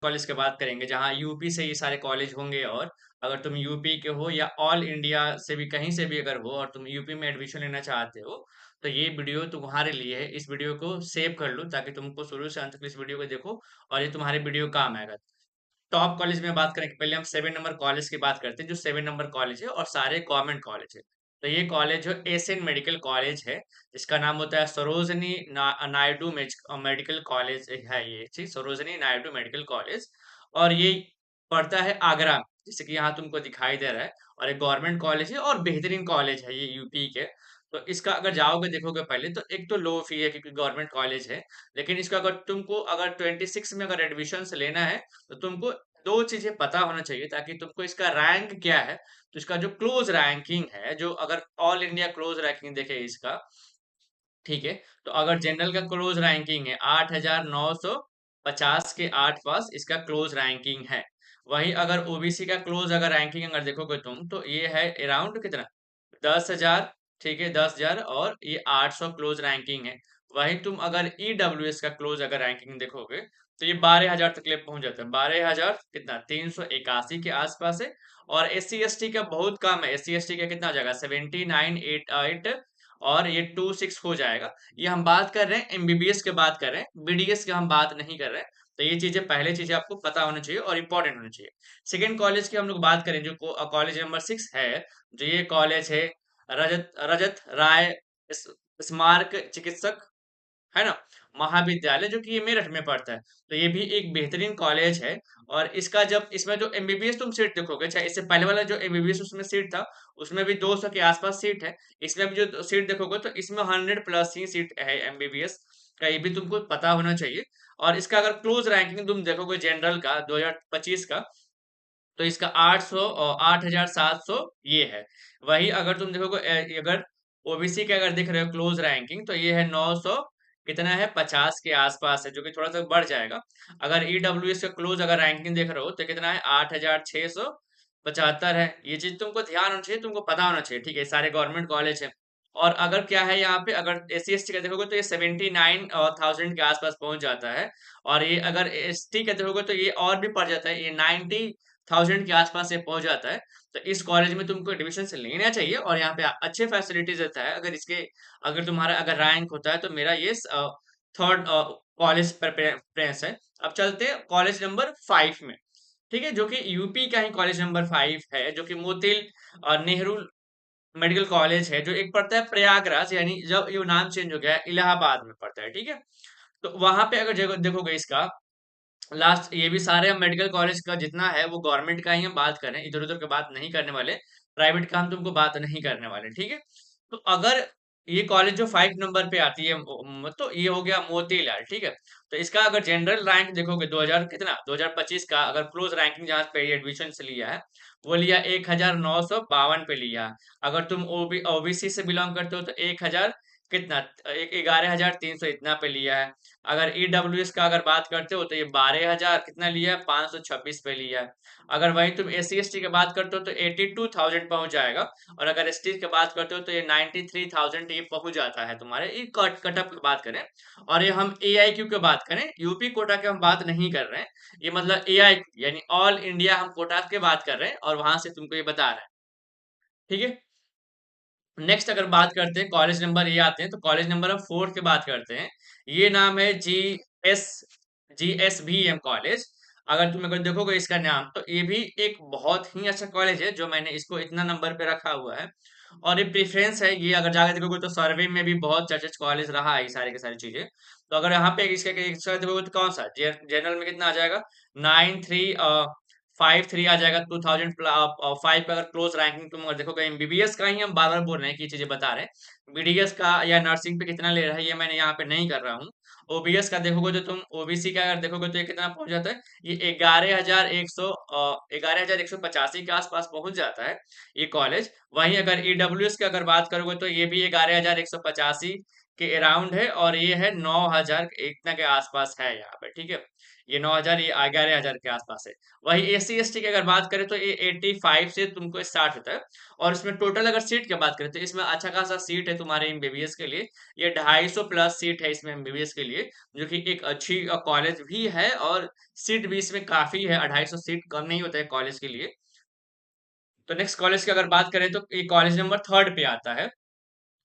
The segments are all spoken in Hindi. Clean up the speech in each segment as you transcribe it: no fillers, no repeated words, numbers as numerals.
कॉलेज की बात करेंगे जहाँ यूपी से ये सारे कॉलेज होंगे। और अगर तुम यूपी के हो या ऑल इंडिया से भी कहीं से भी अगर हो और तुम यूपी में एडमिशन लेना चाहते हो, तो ये वीडियो तुम्हारे लिए है। इस वीडियो को सेव कर लो ताकि तुमको शुरू से अंत तक इस वीडियो को देखो और ये तुम्हारे वीडियो काम आएगा। टॉप कॉलेज में बात करें, पहले हम 7 नंबर कॉलेज की बात करते हैं, जो 7 नंबर कॉलेज है और सारे गवर्नमेंट कॉलेज है। तो ये कॉलेज जो एशियन मेडिकल कॉलेज है, जिसका नाम होता है सरोजनी नायडू मेडिकल कॉलेज है। ये ठीक, सरोजनी नायडू मेडिकल कॉलेज। और ये पड़ता है आगरा में, जैसे कि यहाँ तुमको दिखाई दे रहा है। और एक गवर्नमेंट कॉलेज है और बेहतरीन कॉलेज है ये यूपी के। तो इसका अगर जाओगे देखोगे पहले, तो एक तो लो फी है क्योंकि गवर्नमेंट कॉलेज है। लेकिन इसका अगर तुमको अगर 26 में अगर एडमिशन लेना है, तो तुमको दो चीजें पता होना चाहिए ताकि तुमको इसका रैंक क्या है। तो इसका जो क्लोज रैंकिंग है, जो अगर ऑल इंडिया क्लोज रैंकिंग देखे इसका, ठीक है। तो अगर जनरल का क्लोज रैंकिंग है 8,950 के आसपास इसका क्लोज रैंकिंग है। वहीं अगर ओबीसी का क्लोज अगर रैंकिंग अगर देखोगे तुम, तो ये है अराउंड कितना, 10,000। ठीक है, 10,000, और ये 800 क्लोज रैंकिंग है। वहीं तुम अगर ईडब्ल्यूएस का क्लोज अगर रैंकिंग देखोगे, तो ये 12,000 तक ले पहुंच जाता है। 12,000 कितना, 381 के आसपास है। और एस सी एस टी का बहुत कम है। एस सी एस टी का कितना हो जाएगा, 7988, और ये 26 हो जाएगा। ये हम बात कर रहे हैं एमबीबीएस की बात कर रहे हैं, बीडीएस की हम बात नहीं कर रहे हैं। तो ये चीजें पहले चीजें आपको पता होना चाहिए और इम्पोर्टेंट होनी चाहिए। सेकेंड कॉलेज की हम लोग बात करें, जो कॉलेज नंबर 6 है, जो ये कॉलेज है रजत रजत राय स्मारक चिकित्सक, है ना, महाविद्यालय, जो कि ये मेरठ में पड़ता है। तो ये भी एक बेहतरीन कॉलेज है। और इसका जब इसमें जो एमबीबीएस तुम सीट देखोगे, चाहे इससे पहले वाला जो एमबीबीएस उसमें सीट था, उसमें भी 200 के आसपास सीट है। इसमें भी जो सीट देखोगे, तो इसमें 100+ ही सीट है एमबीबीएस का, ये भी तुमको पता होना चाहिए। और इसका अगर क्लोज रैंकिंग तुम देखोगे जनरल का 2025 का, तो इसका 800 और 8,700 ये है। वही अगर तुम देखोगे अगर ओबीसी के अगर दिख रहे हो क्लोज रैंकिंग, तो ये है 900 कितना है, 50 के आसपास है, जो कि थोड़ा सा बढ़ जाएगा। अगर ईडब्ल्यूएस का क्लोज अगर रैंकिंग देख रहे हो, तो कितना है, 8,675 है। ये चीज तुमको ध्यान होना चाहिए, तुमको पता होना चाहिए, ठीक है। सारे गवर्नमेंट कॉलेज है। और अगर क्या है यहाँ पे, अगर एस सी एस टी का देखोगे, तो ये 79,000 के आसपास पहुंच जाता है। और ये अगर एस टी का देखोगे, तो ये और भी पड़ जाता है, ये 90,000 के आसपास ये पहुंच जाता है। तो इस कॉलेज में तुमको एडमिशन से लेना चाहिए और यहाँ पे अच्छे फैसिलिटीज देता है। अगर तुम्हारा अगर रैंक होता है, तो मेरा ये थर्ड कॉलेज प्रेफरेंस है। अब चलते हैं कॉलेज नंबर 5 में, ठीक है, जो कि यूपी का ही कॉलेज नंबर 5 है, जो कि मोतिल नेहरू मेडिकल कॉलेज है, जो एक पड़ता है प्रयागराज, यानी जब ये नाम चेंज हो गया है, इलाहाबाद में पड़ता है, ठीक है। तो वहां पे अगर देखोगे इसका लास्ट, ये भी सारे मेडिकल कॉलेज का जितना है वो गवर्नमेंट का ही हम बात करें, इधर उधर की बात नहीं करने वाले, प्राइवेट का हम तुमको बात नहीं करने वाले, ठीक है। तो अगर ये कॉलेज जो 5 नंबर पे आती है, तो ये हो गया मोतीलाल, ठीक है। तो इसका अगर जनरल रैंक देखोगे 2000 कितना, 2025 का अगर क्लोज रैंकिंग जहाँ पे एडमिशन से लिया है, वो लिया 1,952 पे लिया। अगर तुम ओबीसी से बिलोंग करते हो, तो 1,000 कितना, 11,300 इतना पे लिया है। अगर ईडब्ल्यूएस का अगर बात करते हो, तो ये 12,000 कितना लिया है, 526 पे लिया है। अगर वहीं तुम एस सी एस टी की बात करते हो, तो 82,000 पहुंच जाएगा। और अगर एस टी की बात करते हो, तो ये 93,000 ये पहुंच जाता है तुम्हारे, ये कटअप की बात करें। और ये हम ए आई क्यू की बात करें, यूपी कोटा की हम बात नहीं कर रहे हैं। ये मतलब ए आई यानी ऑल इंडिया हम कोटा की बात कर रहे हैं, और वहां से तुमको ये बता रहे हैं, ठीक है। नेक्स्ट अगर बात करते हैं कॉलेज नंबर, ये आते हैं, तो कॉलेज नंबर हम 4 की बात करते हैं। ये नाम है एस GSVM कॉलेज। अगर देखोगे इसका नाम, तो ये भी एक बहुत ही अच्छा कॉलेज है, जो मैंने इसको इतना नंबर पे रखा हुआ है। और ये प्रेफरेंस है, ये अगर जाकर देखोगे, तो सर्वे में भी बहुत चर्चित कॉलेज रहा है, ये सारी की सारी चीजें। तो अगर यहाँ पे इसका देखोगे, तो कौन सा जनरल में कितना आ जाएगा, 9353 आ जाएगा। 2005 का अगर क्लोज रैंकिंग तुम अगर देखोगे, एमबीबीएस का ही हम बार बार बोल रहे हैं कि ये चीजें बता रहे हैं। बीडीएस का या नर्सिंग पे कितना ले रहा है, ये मैंने यहाँ पे नहीं कर रहा हूँ। ओबीएस का देखोगे, तो तुम ओबीसी का अगर देखोगे, तो ये कितना पहुंच जाता है, ये 11,185 के आसपास पहुंच जाता है ये कॉलेज। वहीं अगर ईडब्ल्यूएस की अगर बात करोगे, तो ये भी 11,185 के अराउंड है, और ये है 9,000 इतना के आसपास है यहाँ पे, ठीक है। ये 9,000, ये 11,000 के आसपास है। वही एससी एसटी की अगर बात करें तो ये 85 से तुमको स्टार्ट होता है। और इसमें टोटल अगर सीट की बात करें तो इसमें अच्छा खासा सीट है तुम्हारे एमबीबीएस के लिए। ये 250 प्लस सीट है इसमें एमबीबीएस के लिए, जो कि एक अच्छी कॉलेज भी है, और सीट भी इसमें काफी है। 250 सीट कम नहीं होता है कॉलेज के लिए। तो नेक्स्ट कॉलेज की अगर बात करें तो ये कॉलेज नंबर 3rd पे आता है।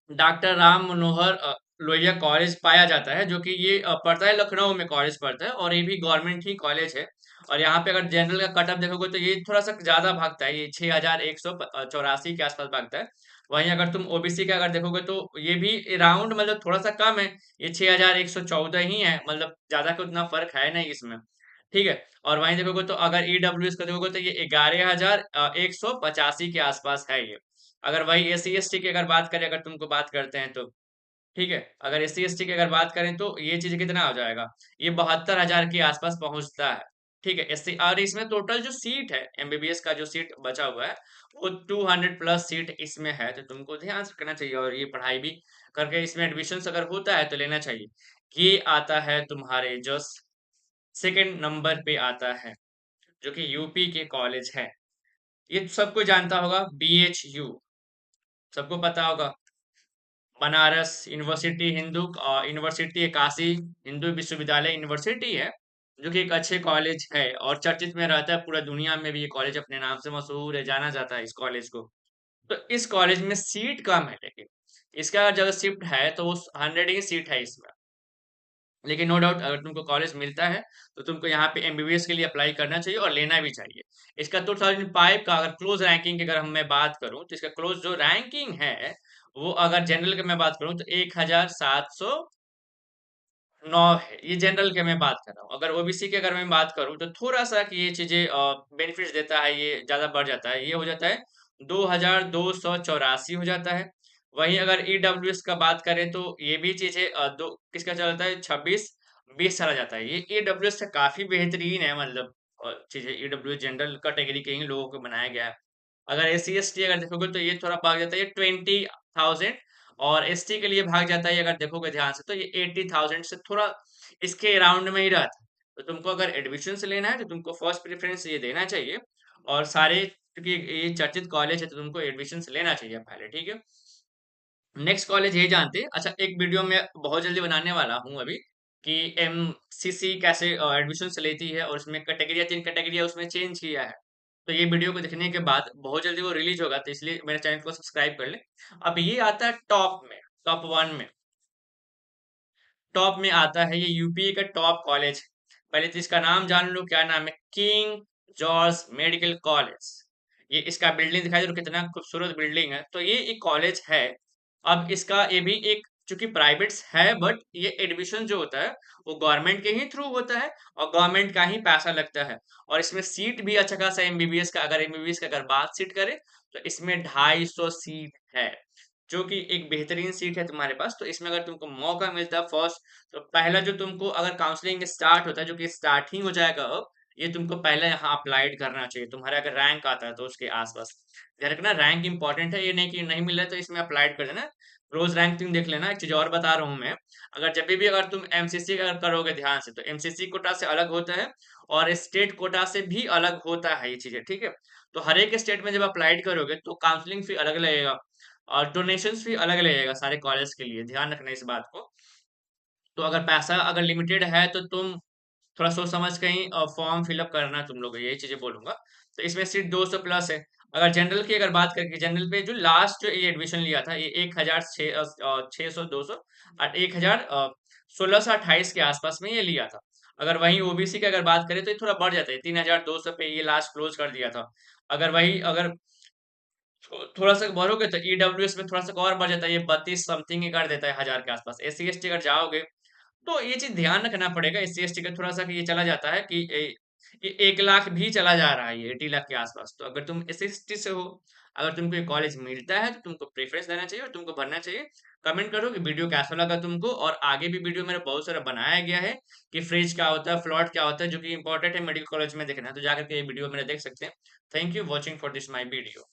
डॉक्टर राम मनोहर लोहिया कॉलेज पाया जाता है, जो कि ये पड़ता है लखनऊ में, कॉलेज पड़ता है, और ये भी गवर्नमेंट ही कॉलेज है। और यहाँ पे अगर जनरल का कट ऑफ देखोगे तो ये थोड़ा सा ज्यादा भागता है, ये 6,184 के आसपास भागता है। वहीं अगर तुम ओबीसी का अगर देखोगे तो ये भी अराउंड मतलब थोड़ा सा कम है, ये 6,114 ही है, मतलब ज्यादा का उतना फर्क है नहीं इसमें। ठीक है। और वहीं देखोगे तो अगर ईडब्ल्यूएस का देखोगे तो ये 11,185 के आसपास है ये। अगर वही एस सी एस टी की अगर बात करें, अगर तुमको बात करते हैं तो, ठीक है, अगर एस सी एस टी की अगर बात करें तो ये चीज कितना हो जाएगा, ये 72,000 के आसपास पहुंचता है। ठीक है। एस सी, और इसमें टोटल जो सीट है एमबीबीएस का जो सीट बचा हुआ है वो 200 प्लस सीट इसमें है, तो तुमको ध्यान से रखना चाहिए, और ये पढ़ाई भी करके इसमें एडमिशन अगर होता है तो लेना चाहिए। ये आता है तुम्हारे जो सेकंड नंबर पे आता है, जो कि यूपी के कॉलेज है। ये सबको जानता होगा, बीएचयू, सबको पता होगा। बनारस यूनिवर्सिटी हिंदू यूनिवर्सिटी, काशी हिंदू विश्वविद्यालय यूनिवर्सिटी है, जो कि एक अच्छे कॉलेज है और चर्चित में रहता है पूरा दुनिया में भी। ये कॉलेज अपने नाम से मशहूर है, जाना जाता है इस कॉलेज को। तो इस कॉलेज में सीट कम है, लेकिन इसका जगह शिफ्ट है तो वो 100 ही सीट है इसमें। लेकिन नो डाउट अगर तुमको कॉलेज मिलता है तो तुमको यहाँ पे एमबीबीएस के लिए अप्लाई करना चाहिए और लेना भी चाहिए। इसका 2005 का अगर क्लोज रैंकिंग की अगर हम मैं बात करूँ तो इसका क्लोज जो रैंकिंग है वो अगर जनरल की मैं बात करूँ तो 1,709 है। ये जनरल की मैं बात कर रहा हूँ। अगर ओबीसी की अगर मैं बात करूँ तो थोड़ा सा कि ये चीजें बेनिफिट्स देता है, ये ज्यादा बढ़ जाता है, ये हो जाता है 2,284 हो जाता है। वहीं अगर ईडब्ल्यूएस का बात करें तो ये भी चीजें दो किसका चलता है 26-20 चला जाता है। ये ईडब्ल्यूएस से काफी बेहतरीन है, मतलब चीजें ईडब्ल्यूएस जनरल कैटेगरी के ही लोगों को बनाया गया है। अगर एस सी एस टी अगर देखोगे तो ये थोड़ा भाग जाता है, ये 20,000, और एस टी के लिए भाग जाता है अगर देखोगे ध्यान से तो ये 80,000 से थोड़ा इसके अराउंड में ही रहता है। तो तुमको अगर एडमिशन से लेना है तो तुमको फर्स्ट प्रेफरेंस ये देना चाहिए, और सारे, क्योंकि ये चर्चित कॉलेज है तो तुमको एडमिशन लेना चाहिए पहले। ठीक है। नेक्स्ट कॉलेज ये जानते हैं। अच्छा, एक वीडियो में बहुत जल्दी बनाने वाला हूँ अभी, कि एमसीसी कैसे एडमिशन लेती है, और उसमें कैटेगरी 3 कैटेगरी उसमें चेंज किया है। तो ये वीडियो को देखने के बाद बहुत जल्दी वो रिलीज होगा, तो इसलिए मेरे चैनल को सब्सक्राइब कर ले। अब ये आता है टॉप में, टॉप 1 में। टॉप में आता है ये यूपी का टॉप कॉलेज। पहले तो इसका नाम जान लो, क्या नाम है, किंग जॉर्ज मेडिकल कॉलेज। ये इसका बिल्डिंग दिखाई दे रहा है, कितना खूबसूरत बिल्डिंग है। तो ये एक कॉलेज है। अब इसका ये भी एक, चूंकि प्राइवेट है, बट ये एडमिशन जो होता है वो गवर्नमेंट के ही थ्रू होता है, और गवर्नमेंट का ही पैसा लगता है। और इसमें सीट भी अच्छा खासा एमबीबीएस का, अगर एमबीबीएस का अगर बात सीट करें तो इसमें 250 सीट है, जो कि एक बेहतरीन सीट है तुम्हारे पास। तो इसमें अगर तुमको मौका मिलता है फर्स्ट, तो पहला जो तुमको अगर काउंसलिंग स्टार्ट होता है, जो कि स्टार्ट ही हो जाएगा अब, ये तुमको पहले यहाँ अप्लाइड करना चाहिए। तुम्हारा अगर रैंक आता है तो उसके आसपास ध्यान रखना, रैंक इंपॉर्टेंट है। ये नहीं कि नहीं मिल रहा है तो इसमें अप्लाइड कर देना। रोज रैंक तुम देख लेना। एक चीज और बता रहा हूँ मैं, अगर जब भी अगर तुम एमसीसी अगर करोगे ध्यान से, तो एमसीसी कोटा से अलग होता है और स्टेट कोटा से भी अलग होता है ये चीजें। ठीक है। तो हर एक स्टेट में जब अप्लाइड करोगे तो काउंसलिंग फी अलग लगेगा, और डोनेशंस भी अलग लगेगा सारे कॉलेज के लिए, ध्यान रखना इस बात को। तो अगर पैसा अगर लिमिटेड है तो तुम थोड़ा सोच समझ कहीं फॉर्म फिलअप करना तुम लोग, यही चीजें बोलूंगा। तो इसमें सीट 200 प्लस है। अगर जनरल की अगर बात करके, जनरल पे जो लास्ट जो ये एडमिशन लिया था ये 1,600 200 और 1,1628 के आसपास में ये लिया था। अगर वहीं ओबीसी की अगर बात करें तो ये थोड़ा बढ़ जाता है, 3,200 पे ये लास्ट क्लोज कर दिया था। अगर वही अगर थोड़ा सा भरोगे तो ईडब्ल्यूएस में थोड़ा सा और बढ़ जाता है, ये 32 समथिंग ही कर देता है 1,000 के आसपास। एस सी एस टी अगर जाओगे तो ये चीज ध्यान रखना पड़ेगा, एस सी एस टी का थोड़ा सा कि ये चला जाता है कि ये 1 लाख भी चला जा रहा है, ये 80 लाख के आसपास। तो अगर तुम एस सी एस टी से हो, अगर तुमको ये कॉलेज मिलता है तो तुमको प्रेफरेंस देना चाहिए और तुमको भरना चाहिए। कमेंट करो कि वीडियो कैसा लगा तुमको, और आगे भी वीडियो मेरे बहुत सारा बनाया गया है कि फ्रिज क्या होता है, फ्लॉट क्या होता है, जो कि इंपॉर्टेंट है मेडिकल कॉलेज में देखना है, तो जाकर के ये वीडियो मेरे देख सकते हैं। Thank you watching for this my video.